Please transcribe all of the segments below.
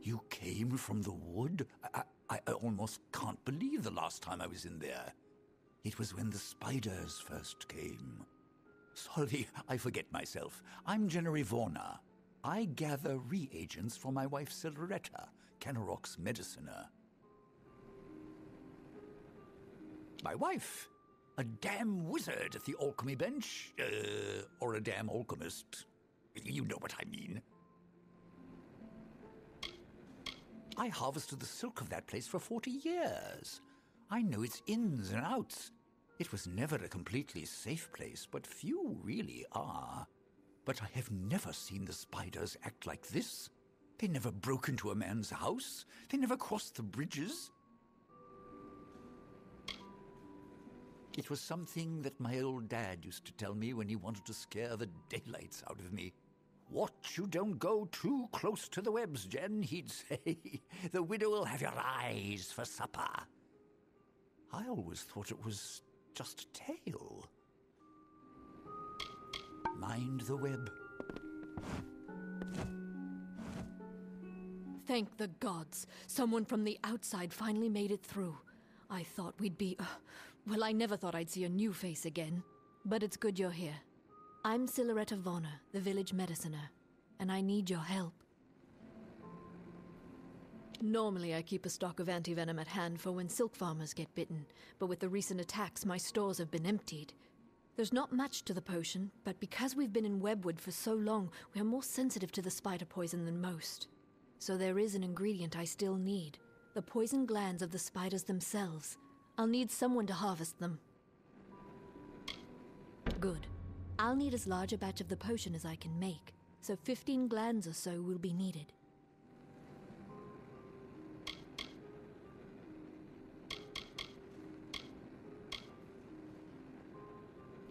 You came from the wood? I almost can't believe the last time I was in there. It was when the spiders first came. Sorry, I forget myself. I'm Jennery Vorna. I gather reagents for my wife Silveretta, Kennerock's mediciner. My wife? A damn wizard at the alchemy bench? Or a damn alchemist. You know what I mean. I harvested the silk of that place for 40 years. I know its ins and outs. It was never a completely safe place, but few really are. But I have never seen the spiders act like this. They never broke into a man's house. They never crossed the bridges. It was something that my old dad used to tell me when he wanted to scare the daylights out of me. "Watch you don't go too close to the webs, Jen," he'd say. "The widow will have your eyes for supper." I always thought it was just a tale. Mind the web. Thank the gods. Someone from the outside finally made it through. I thought we'd be... well, I never thought I'd see a new face again. But it's good you're here. I'm Silveretta Vorna, the village mediciner, and I need your help. Normally I keep a stock of antivenom at hand for when silk farmers get bitten, but with the recent attacks my stores have been emptied. There's not much to the potion, but because we've been in Webwood for so long, we're more sensitive to the spider poison than most. So there is an ingredient I still need. The poison glands of the spiders themselves. I'll need someone to harvest them. Good. I'll need as large a batch of the potion as I can make, so 15 glands or so will be needed.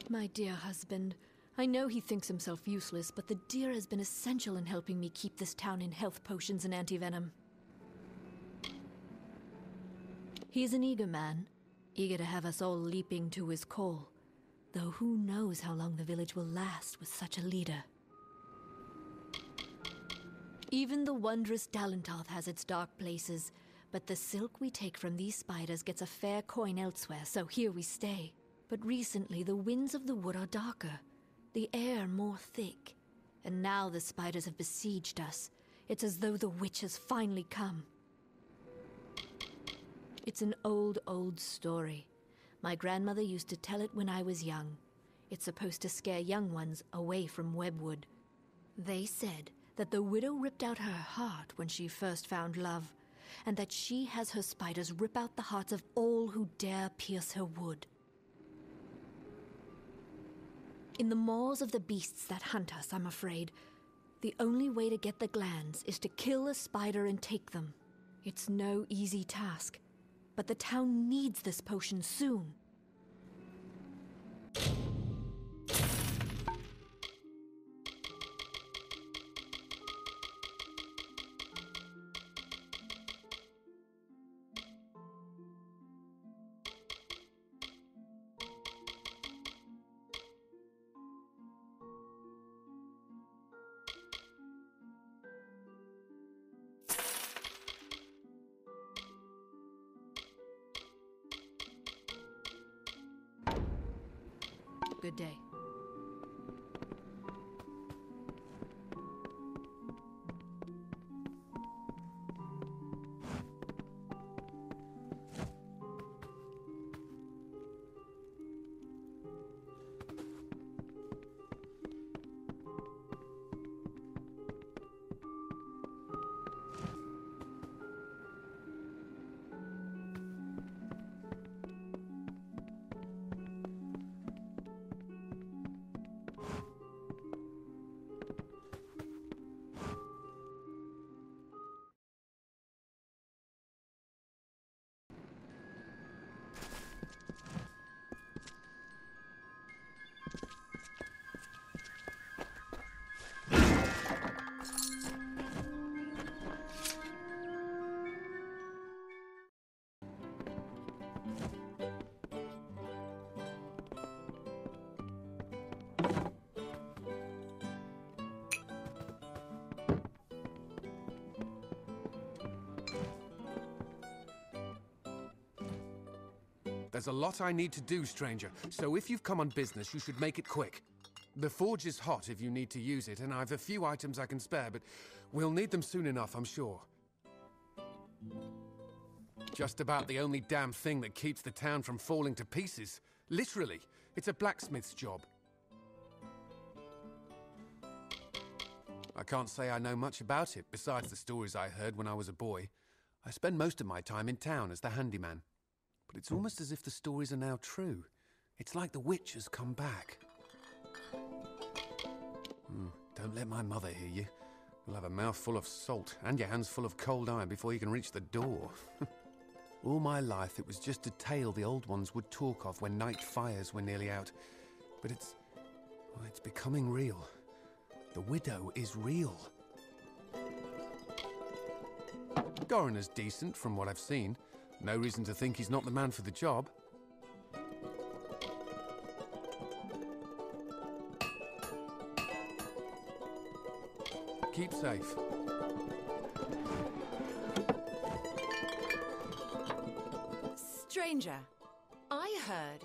My dear husband, I know he thinks himself useless, but the deer has been essential in helping me keep this town in health potions and antivenom. He's an eager man, eager to have us all leaping to his call, though who knows how long the village will last with such a leader. Even the wondrous Dalentarth has its dark places, but the silk we take from these spiders gets a fair coin elsewhere, so here we stay. But recently the winds of the wood are darker, the air more thick, and now the spiders have besieged us. It's as though the witch has finally come. It's an old, old story. My grandmother used to tell it when I was young. It's supposed to scare young ones away from Webwood. They said that the widow ripped out her heart when she first found love, and that she has her spiders rip out the hearts of all who dare pierce her wood. In the maws of the beasts that hunt us, I'm afraid, the only way to get the glands is to kill a spider and take them. It's no easy task, but the town needs this potion soon. Good day. There's a lot I need to do, stranger, so if you've come on business, you should make it quick. The forge is hot if you need to use it, and I've a few items I can spare, but we'll need them soon enough, I'm sure. Just about the only damn thing that keeps the town from falling to pieces. Literally, it's a blacksmith's job. I can't say I know much about it, besides the stories I heard when I was a boy. I spend most of my time in town as the handyman. But it's almost as if the stories are now true. It's like the witch has come back. Don't let my mother hear you. You'll have a mouth full of salt and your hands full of cold iron before you can reach the door. All my life it was just a tale the old ones would talk of when night fires were nearly out. But it's becoming real. The widow is real. Coroner's decent from what I've seen. No reason to think he's not the man for the job. Keep safe. Stranger, I heard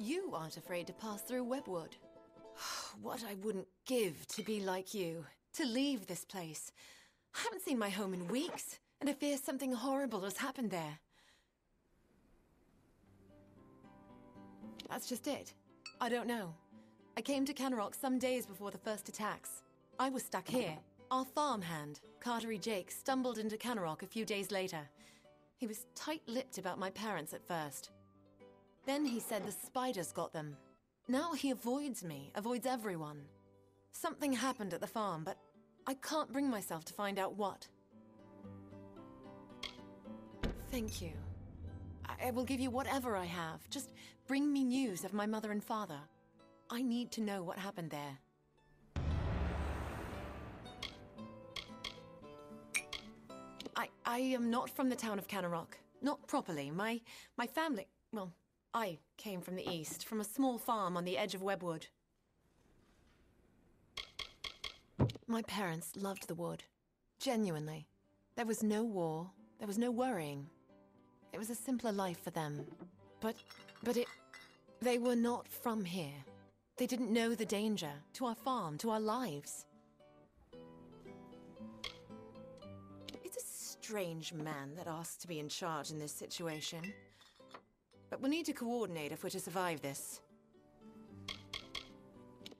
you aren't afraid to pass through Webwood. What I wouldn't give to be like you, to leave this place. I haven't seen my home in weeks, and I fear something horrible has happened there. That's just it. I don't know. I came to Canarok some days before the first attacks. I was stuck here. Our farmhand, Cartery Jake, stumbled into Canarok a few days later. He was tight-lipped about my parents at first. Then he said the spiders got them. Now he avoids me, avoids everyone. Something happened at the farm, but I can't bring myself to find out what. Thank you. I will give you whatever I have. Just bring me news of my mother and father. I need to know what happened there. I am not from the town of Canarok. Not properly. My family... Well, I came from the east, from a small farm on the edge of Webwood. My parents loved the wood. Genuinely. There was no war. There was no worrying. It was a simpler life for them. But they were not from here. They didn't know the danger to our farm, to our lives. It's a strange man that asks to be in charge in this situation. But we'll need to coordinate if we're to survive this.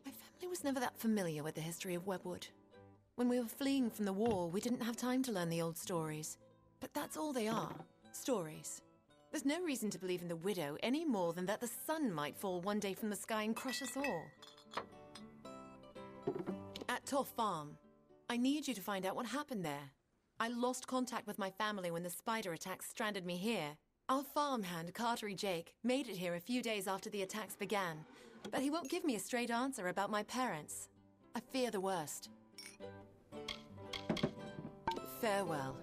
My family was never that familiar with the history of Webwood. When we were fleeing from the war, we didn't have time to learn the old stories. But that's all they are, stories. There's no reason to believe in the widow any more than that the sun might fall one day from the sky and crush us all. At Toff Farm, I need you to find out what happened there. I lost contact with my family when the spider attacks stranded me here. Our farmhand, Cartery Jake, made it here a few days after the attacks began, but he won't give me a straight answer about my parents. I fear the worst. Farewell.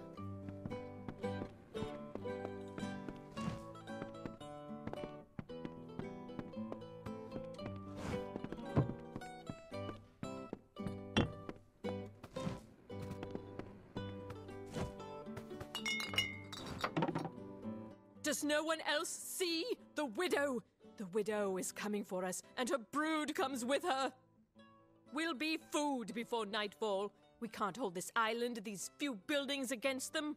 Does no one else see the widow? The widow is coming for us, and her brood comes with her. We'll be food before nightfall. We can't hold this island, these few buildings against them.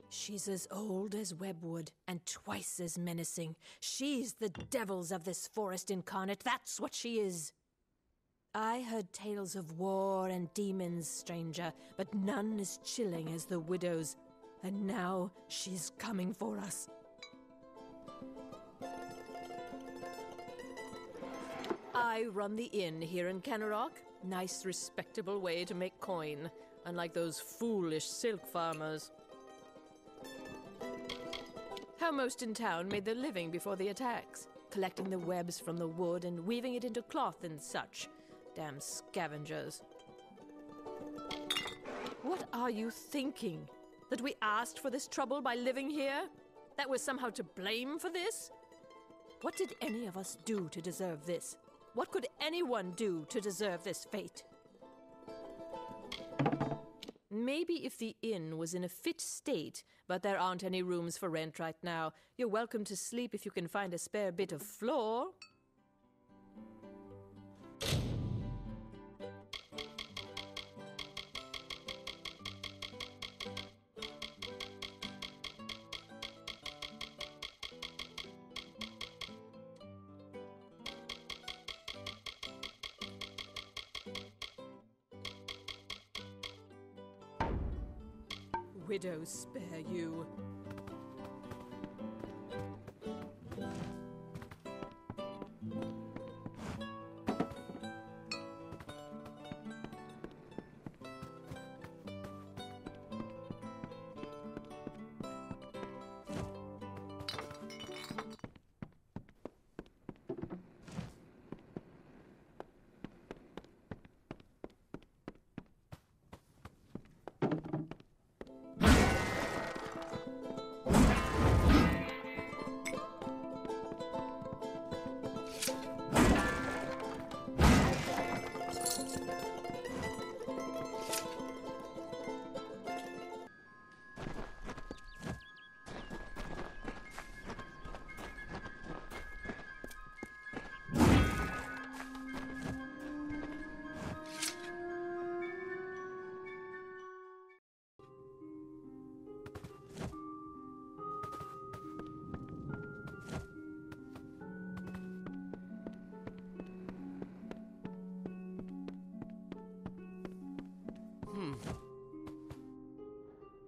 She's as old as Webwood, and twice as menacing. She's the devils of this forest incarnate, that's what she is. I heard tales of war and demons, stranger, but none as chilling as the widow's. And now she's coming for us. I run the inn here in Canarok. Nice, respectable way to make coin, unlike those foolish silk farmers. How most in town made their living before the attacks, collecting the webs from the wood and weaving it into cloth and such. Damn scavengers. What are you thinking? That we asked for this trouble by living here? That we're somehow to blame for this? What did any of us do to deserve this? What could anyone do to deserve this fate? Maybe if the inn was in a fit state, but there aren't any rooms for rent right now. You're welcome to sleep if you can find a spare bit of floor. Widows spare you.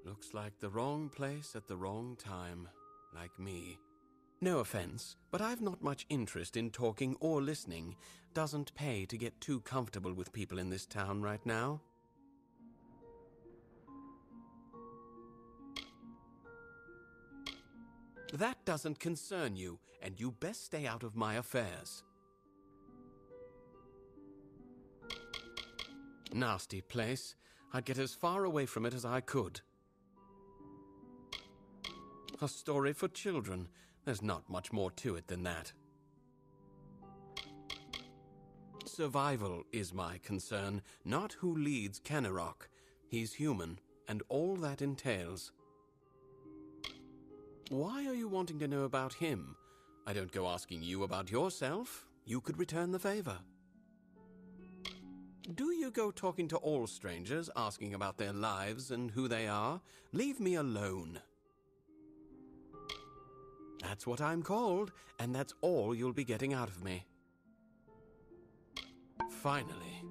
Looks like the wrong place at the wrong time, like me. No offense, but I've not much interest in talking or listening. Doesn't pay to get too comfortable with people in this town right now. That doesn't concern you, and you best stay out of my affairs. Nasty place. I'd get as far away from it as I could. A story for children. There's not much more to it than that. Survival is my concern, not who leads Kennerock. He's human, and all that entails. Why are you wanting to know about him? I don't go asking you about yourself. You could return the favor. Do you go talking to all strangers, asking about their lives and who they are? Leave me alone. That's what I'm called, and that's all you'll be getting out of me. Finally.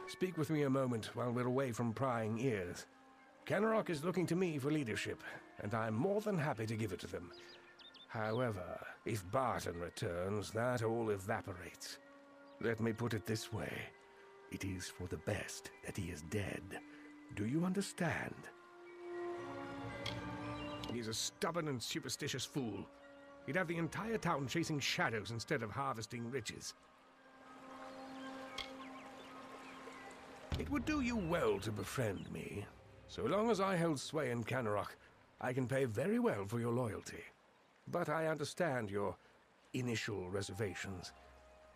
Speak with me a moment while we're away from prying ears. Kennerock is looking to me for leadership, and I'm more than happy to give it to them. However, if Barton returns, that all evaporates. Let me put it this way. It is for the best that he is dead. Do you understand? He's a stubborn and superstitious fool. He'd have the entire town chasing shadows instead of harvesting riches. It would do you well to befriend me. So long as I hold sway in Kennerock, I can pay very well for your loyalty. But I understand your initial reservations.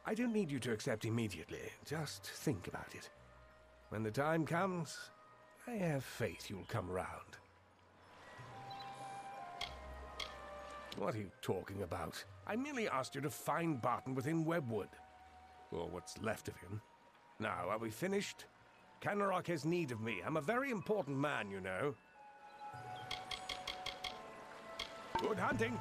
I don't need you to accept immediately. Just think about it. When the time comes, I have faith you'll come around. What are you talking about? I merely asked you to find Barton within Webwood. Or what's left of him. Now, are we finished? Kennerock has need of me. I'm a very important man, you know. Good hunting!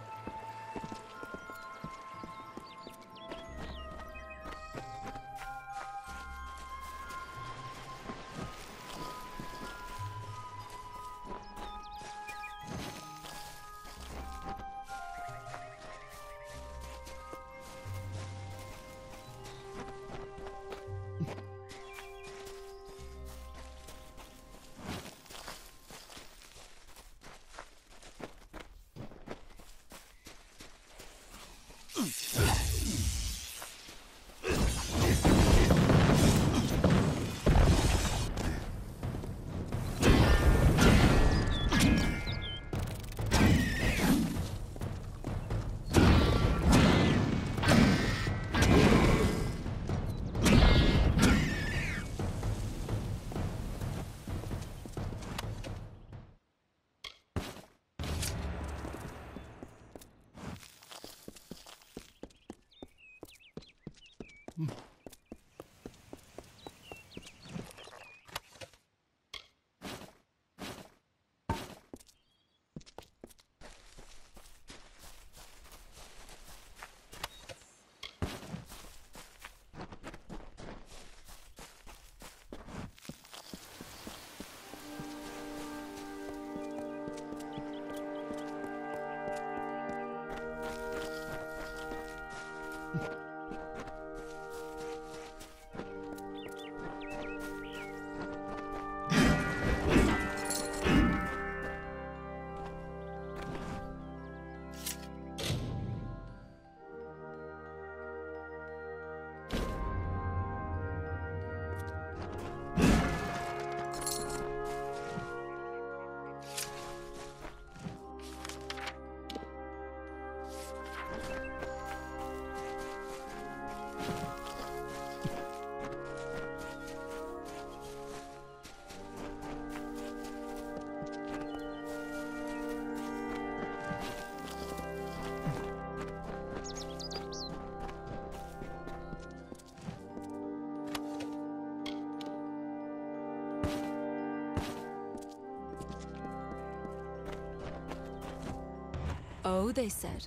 Oh, they said,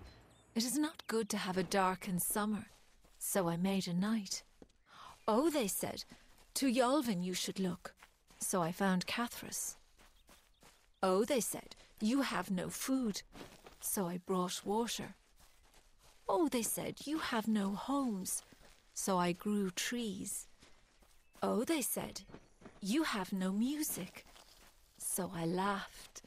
it is not good to have a darkened summer, so I made a night. Oh, they said, to Yolvin you should look, so I found Cathras. Oh, they said, you have no food, so I brought water. Oh, they said, you have no homes, so I grew trees. Oh, they said, you have no music, so I laughed.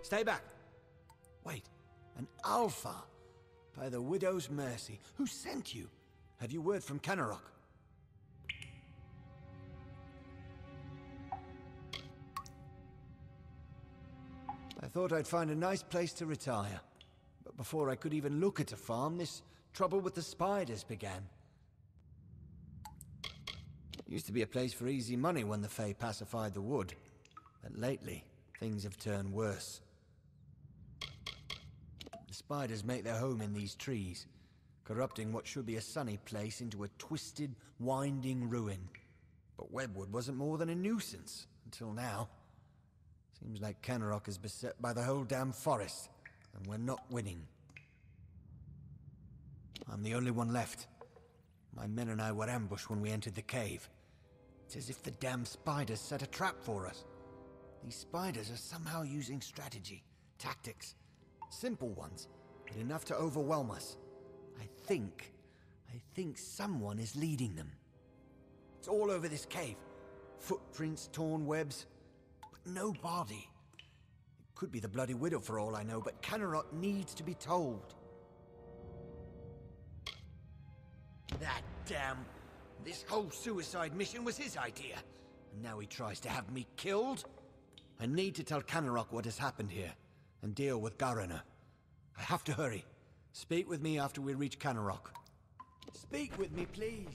Stay back. Wait, an alpha? By the widow's mercy. Who sent you? Have you word from Canarok? I thought I'd find a nice place to retire. But before I could even look at a farm, this trouble with the spiders began. Used to be a place for easy money when the Fae pacified the wood. But lately, things have turned worse. The spiders make their home in these trees, corrupting what should be a sunny place into a twisted, winding ruin. But Webwood wasn't more than a nuisance, until now. Seems like Canarok is beset by the whole damn forest, and we're not winning. I'm the only one left. My men and I were ambushed when we entered the cave. It's as if the damn spiders set a trap for us. These spiders are somehow using strategy, tactics. Simple ones, but enough to overwhelm us. I think someone is leading them. It's all over this cave. Footprints, torn webs, but no body. It could be the Bloody Widow for all I know, but Canarok needs to be told. That damn... This whole suicide mission was his idea. And now he tries to have me killed? I need to tell Canarok what has happened here, and deal with Garana. I have to hurry. Speak with me after we reach Canarok. Speak with me, please.